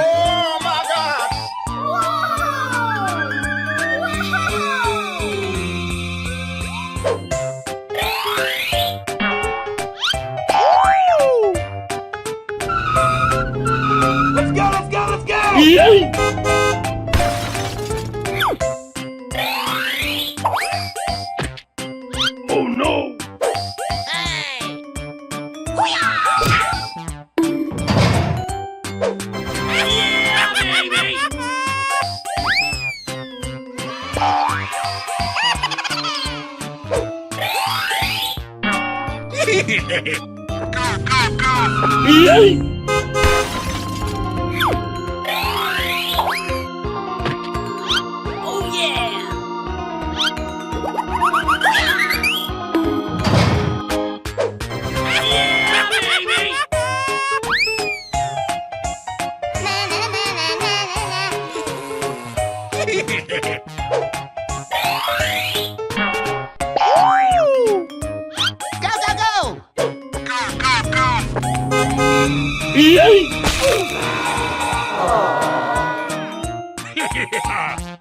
Oh my God! Let's go! Let's go! Let's go! Oh no! Oh yeah!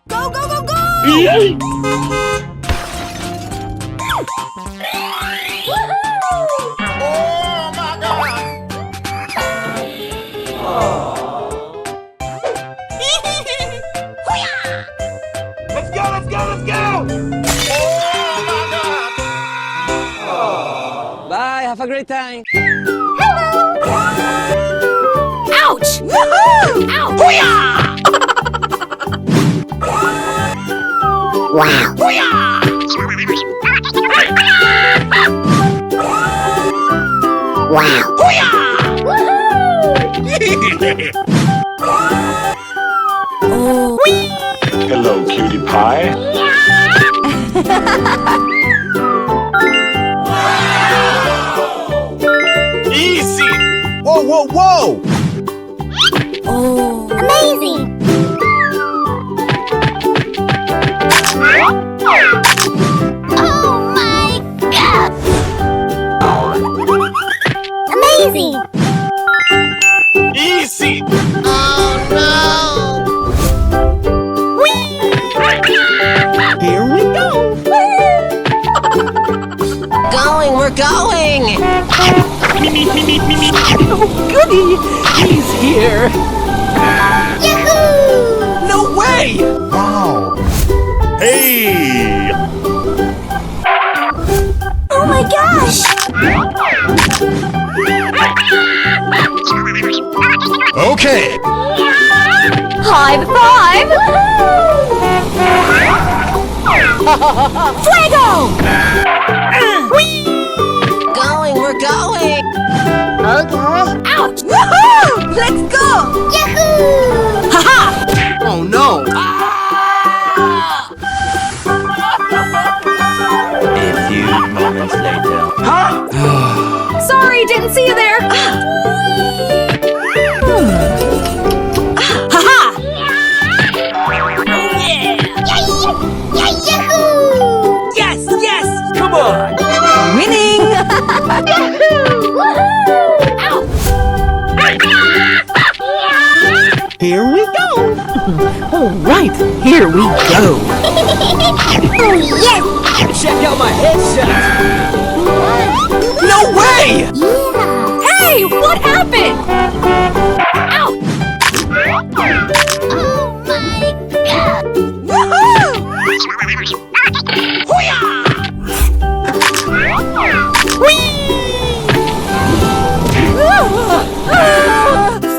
Go, go, go, go! Oh my God! Let's go! Let's go! Let's go! Oh my God! Bye, have a great time. Ouch! Woohoo! Ouch! Wow! Wow! Oh! Hello, cutie pie. Easy! Whoa, whoa, whoa! Oh! Amazing! Oh my God! Amazing! Easy! Oh no! Here we go! Going, we're going. Oh, goody! He's here! Yahoo! No way! Wow! Hey! Oh my gosh! Okay! High five! Fuego! Going, we're going. Okay. Ouch! Woohoo! Let's go! Yahoo! Haha! Oh no! A few moments later. Sorry, didn't see you there. Haha! Oh yeah! Yahoo! Yes, yes! Come on! Winning! Yahoo! Woohoo! Ouch! Here we go! All right, here we go! Oh yes! Check out my headshot! No way! Yeah! Hey, what happened? Ouch! Oh my God! Woohoo!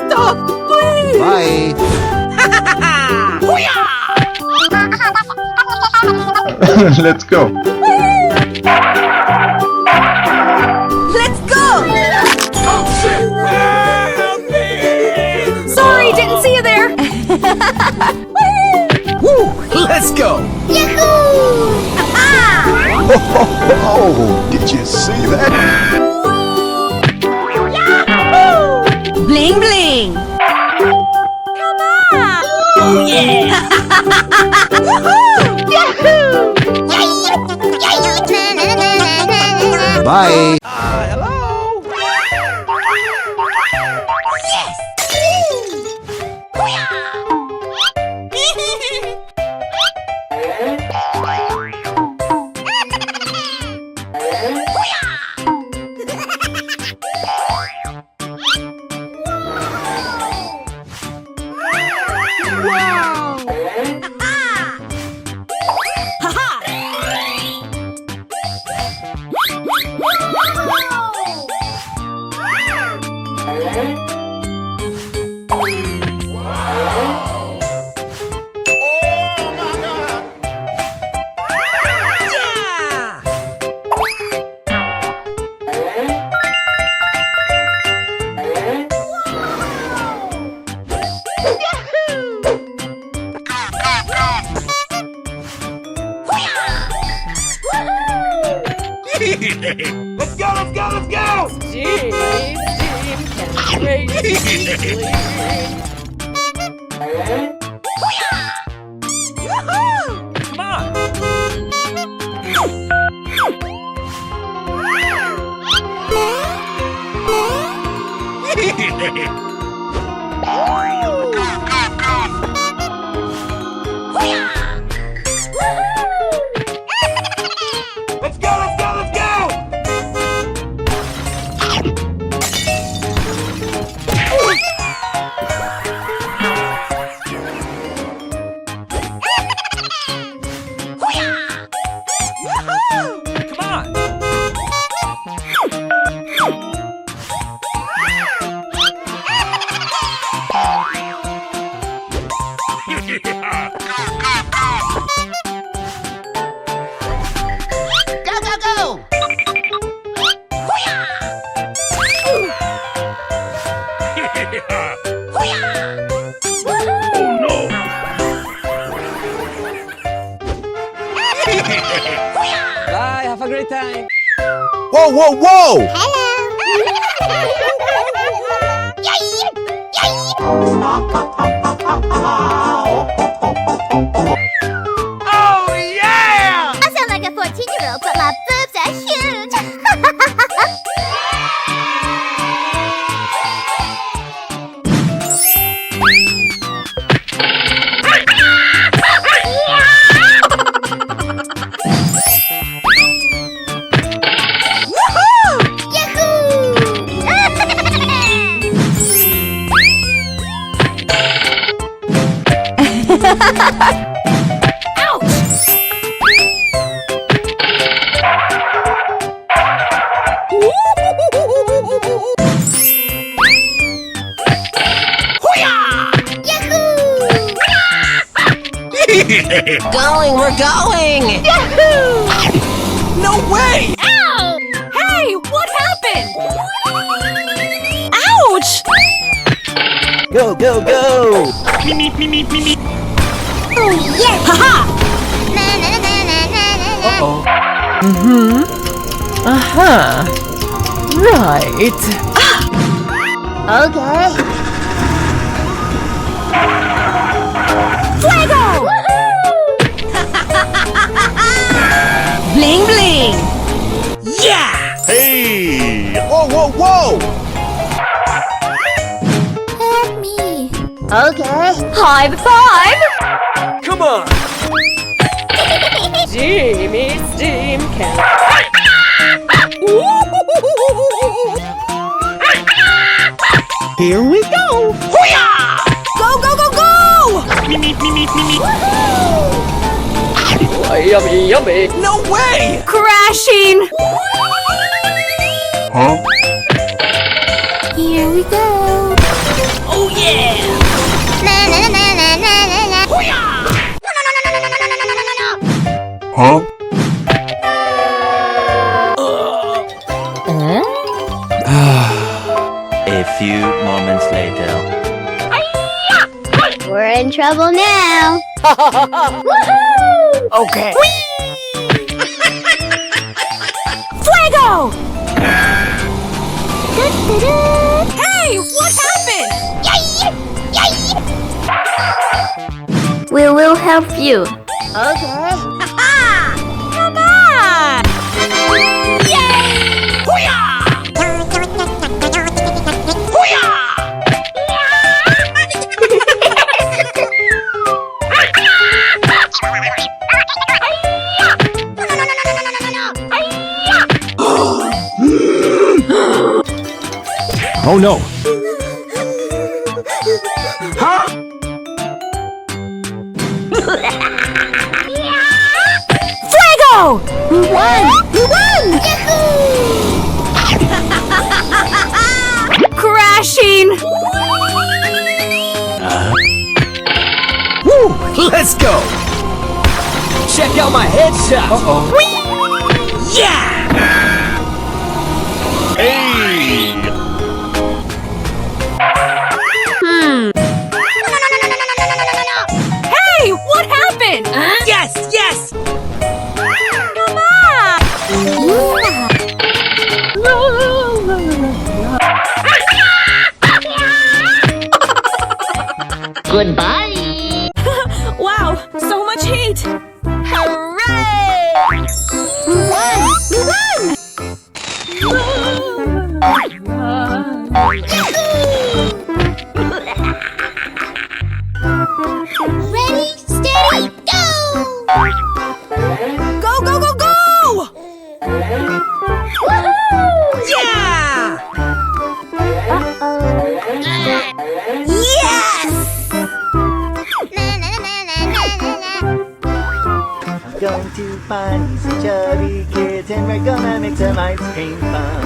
Stop, please! Bye! Let's go! Let's go! Sorry, didn't see you there. Woo! Let's go! Yahoo! Oh, did you see that? Yahoo! Bling bling! Come on! Oh yeah! Yahoo! Bye. Hello? Let's go, let's go, let's go! Steam can raise Come on! Let's go, let's go, let's go! Come on! Go, go, go! Bye, have a great time. Whoa, whoa, whoa! Oh, yeah! I sound like a 14-year-old, but my boobs are huge. Going, we're going! No way! Ow! Hey, what happened? Ouch! Go, go, go! Oh, yes! Haha! Mm-hmm. Uh-huh. Right. Okay. Fuego! Bling bling! Yeah! Hey! Whoa, whoa, whoa! Help me. Okay. High five! Come on! Steamy steam can. Here we go! Go, go, go, go! Yummy, yummy! No way! Crashing! Huh? Here we go. Oh yeah! Na na na na na na na. Huh? A few moments later. We're in trouble now. Woohoo! Okay. Fuego! Da-da-da. Hey, what happened? We will help you. Okay. Come on! Oh no! Fuego! We won! We won! Crashing! Woo! Let's go. Check out my headshot. Yeah! Hey! Hey, what happened? Yes, yes. Come on! Goodbye. Wow, so much heat! Hooray! We won! We won! Ready, steady, go! Go, go, go, go! Woohoo! Yeah! Yes! I'm going to find these chubby kids and we're gonna make some ice cream fun.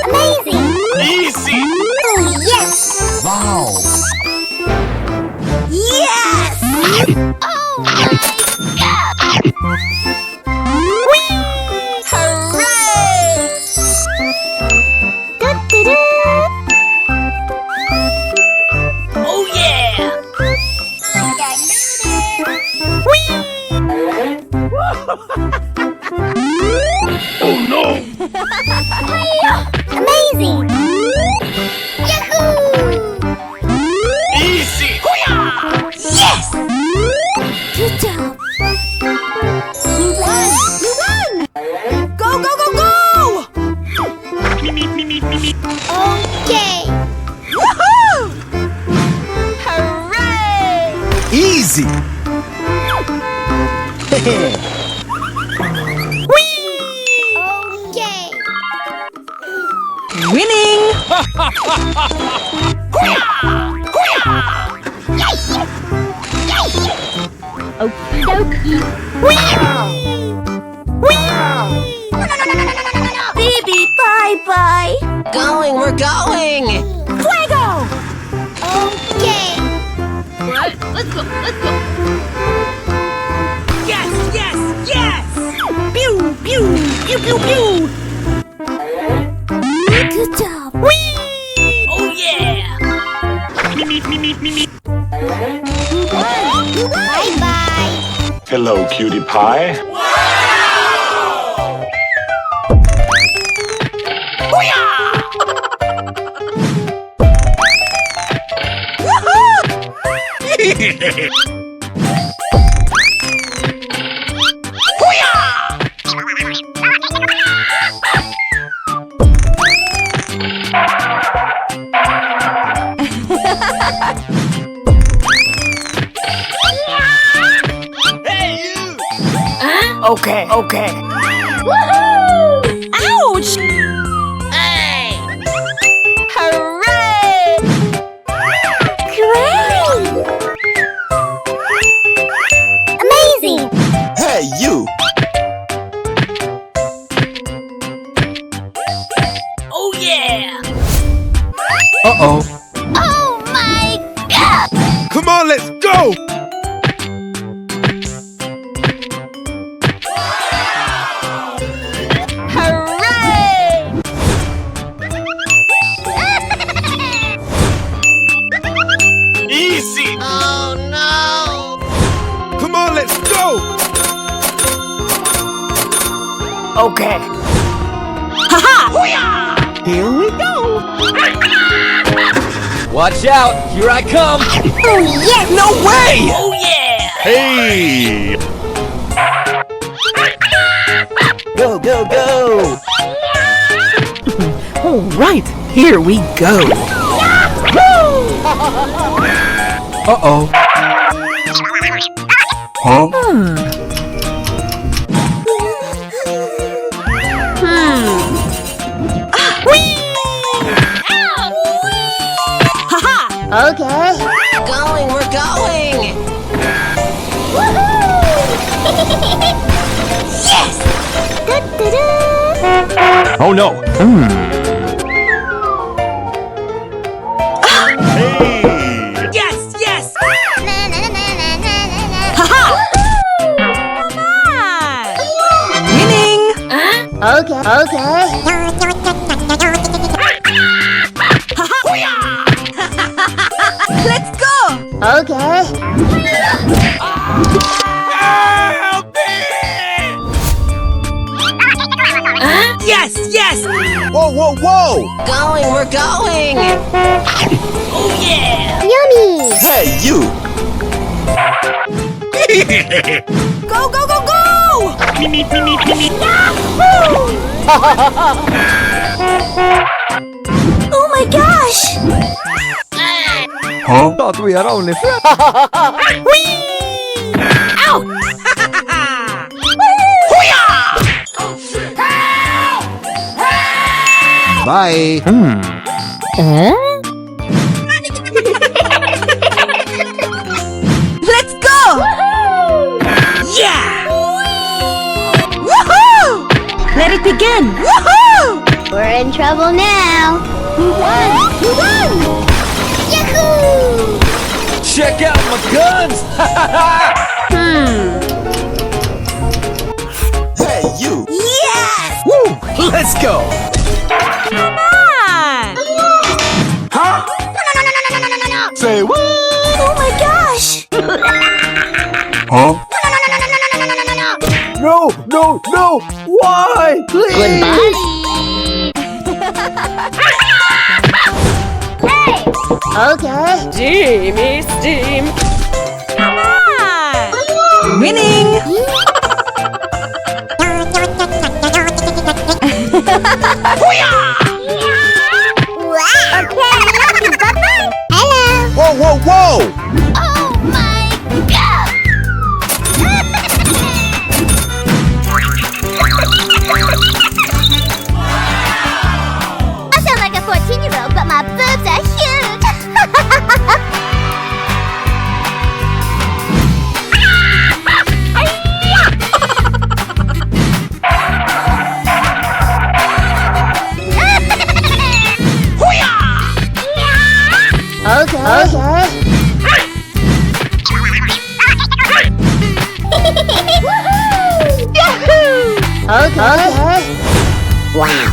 Amazing! Easy! Oh, yes! Wow! Yes! Oh my god! Hooray! Da-da-da! Oh yeah! Oh no! Amazing! Yahoo! Easy! Yes! Good job! We won! We won! Go, go, go, go! Okay! Woohoo! Hooray! Easy. Okay! Winning! Okie dokie! Baby, bye-bye! Going, we're going! Fuego! Okay! Yes, yes, yes! Pew, pew, pew, pew, pew! Good job! Oh yeah! Bye-bye! Hello, cutie pie. Okay, okay. Woohoo! Ouch! Hey! Hooray! Great! Amazing! Hey, you! Oh yeah! Uh-oh. Oh my god! Come on, let's go! Hooray! Here we go. Watch out! Here I come! Oh, yes! No way! Oh yeah! Hey! Go, go, go! All right, here we go. Uh-oh. Huh? Okay. Going, we're going! Yes! Da-da-da. Oh no! Hey! Yes, yes! Na-na-na-na-na-na-na. Winning! Okay. Okay. Let's go! Okay. Yes, yes! Whoa, whoa, whoa! Going, we're going! Yummy! Hey, you! Go, go, go, go! Oh my gosh! Huh? Thought we had only Bye! Let's go! Yeah! Woohoo! Let it begin! Woohoo! We're in trouble now. We won! Yahoo! Check out my guns! Hey, you! Yes! Woo! Let's go! Come on! Say what? Oh my gosh! Huh? No! No! No! Why? Please! Okay. Steamy steam! Come on! Winning! Wow. Okay. Bye-bye. Hello. Whoa, whoa, whoa! Oh my god! I sound like a 14-year-old, but my boobs are huge. Okay. Okay. Okay.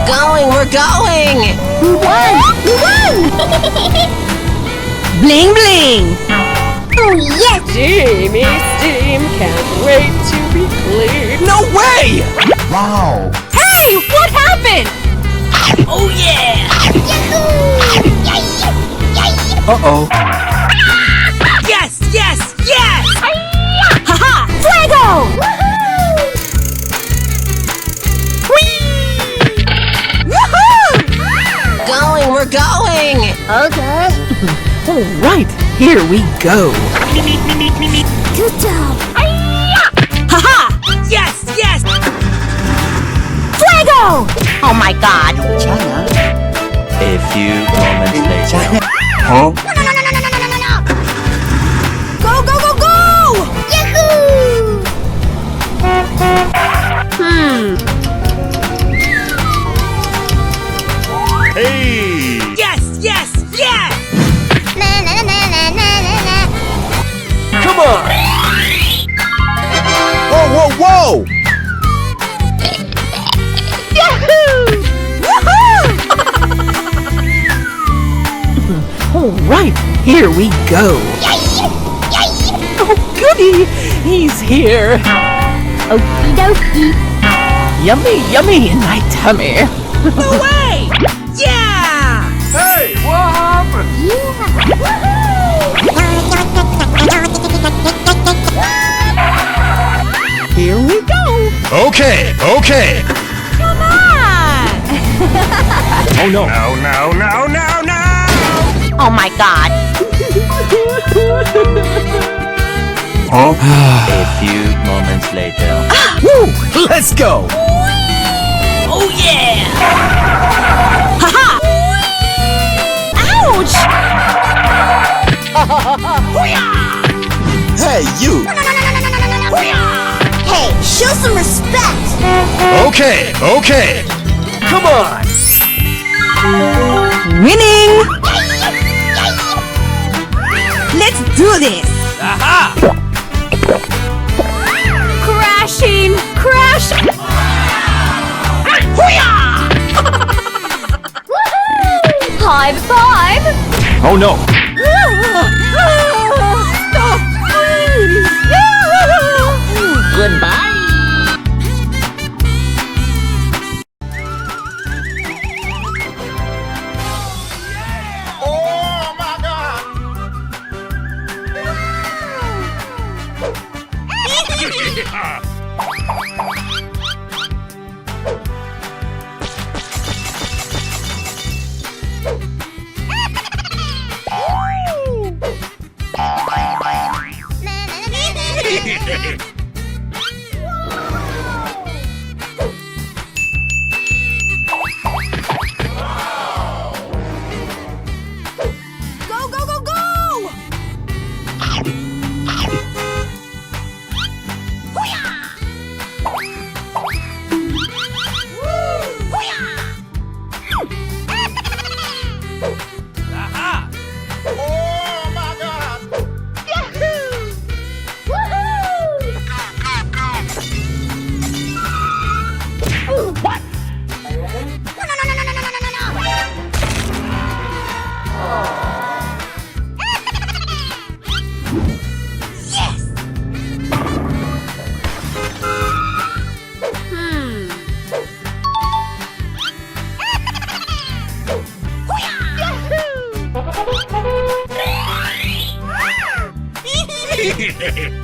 Going, we're going! We won! We won! Bling bling! Oh yes! Steamy steam! Can't wait to be cleared! No way! Wow! Hey! What happened? Oh yeah! Yahoo! Yay! Yay! Uh-oh. Yes! Yes! Yes! Haha! Fuego! Going, we're going! Okay. All right, here we go. Good job. Haha! Yes! Yes! Fuego! Oh my god! A few moments later. Huh? Go, go, go, go! Yahoo! Hey! Yes! Yes! Yes! Na na na na na na na. Come on! Whoa, whoa, whoa! Yahoo! Woohoo! All right, here we go. Oh, goody! He's here. Okie dokie. Yummy, yummy in my tummy. No way! Yeah! Hey, what happened? Here we go. Okay, okay. Come on! Oh no. No, no, no, no, no! Oh my god. A few moments later. Woo! Let's go! Oh yeah! Haha! Ouch! Hey, you. Hey, show some respect. Okay, okay. Come on! Winning! Let's do this! Aha! Crashing! Crash! High five. Oh no! Stop, please! Goodbye. Oh my God. Go, go, go, go! Aha! Oh my God.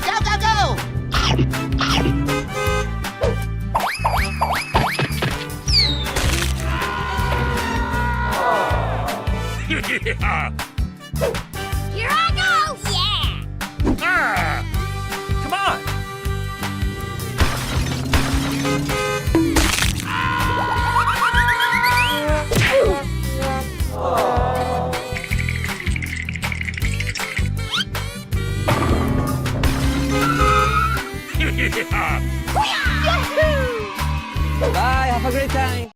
Go, go, go. Here I go. Yeah. Come on! Bye, have a great time!